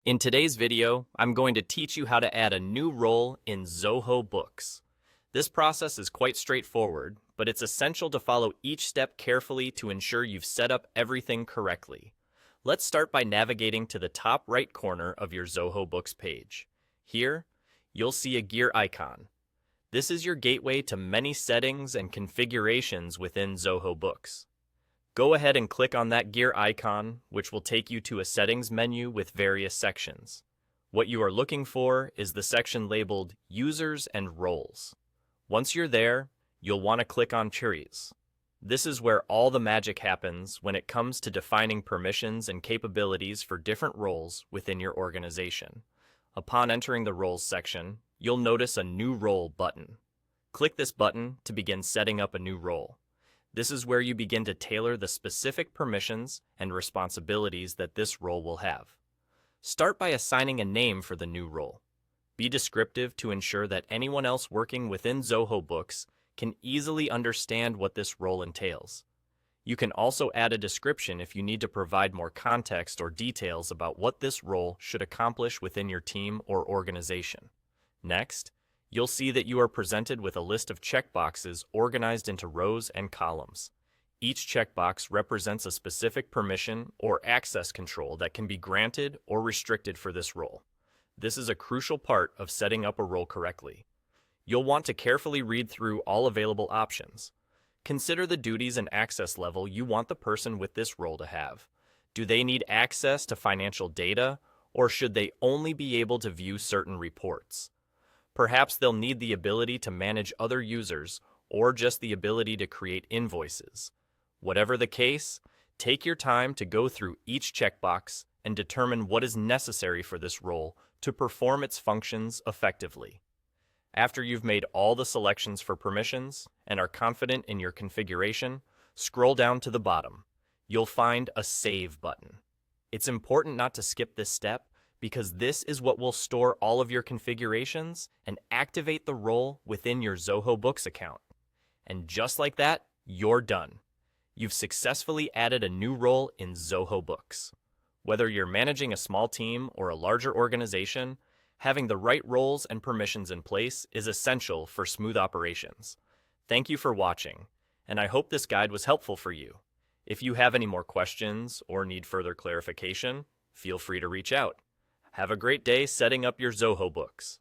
In today's video, I'm going to teach you how to add a new role in Zoho Books. This process is quite straightforward, but it's essential to follow each step carefully to ensure you've set up everything correctly. Let's start by navigating to the top right corner of your Zoho Books page. Here, you'll see a gear icon. This is your gateway to many settings and configurations within Zoho Books. Go ahead and click on that gear icon, which will take you to a settings menu with various sections. What you are looking for is the section labeled Users and Roles. Once you're there, you'll want to click on Trees. This is where all the magic happens when it comes to defining permissions and capabilities for different roles within your organization. Upon entering the Roles section, you'll notice a New Role button. Click this button to begin setting up a new role. This is where you begin to tailor the specific permissions and responsibilities that this role will have. Start by assigning a name for the new role. Be descriptive to ensure that anyone else working within Zoho Books can easily understand what this role entails. You can also add a description if you need to provide more context or details about what this role should accomplish within your team or organization. Next, you'll see that you are presented with a list of checkboxes organized into rows and columns. Each checkbox represents a specific permission or access control that can be granted or restricted for this role. This is a crucial part of setting up a role correctly. You'll want to carefully read through all available options. Consider the duties and access level you want the person with this role to have. Do they need access to financial data, or should they only be able to view certain reports? Perhaps they'll need the ability to manage other users or just the ability to create invoices. Whatever the case, take your time to go through each checkbox and determine what is necessary for this role to perform its functions effectively. After you've made all the selections for permissions and are confident in your configuration, scroll down to the bottom. You'll find a Save button. It's important not to skip this step, because this is what will store all of your configurations and activate the role within your Zoho Books account. And just like that, you're done. You've successfully added a new role in Zoho Books. Whether you're managing a small team or a larger organization, having the right roles and permissions in place is essential for smooth operations. Thank you for watching, and I hope this guide was helpful for you. If you have any more questions or need further clarification, feel free to reach out. Have a great day setting up your Zoho Books.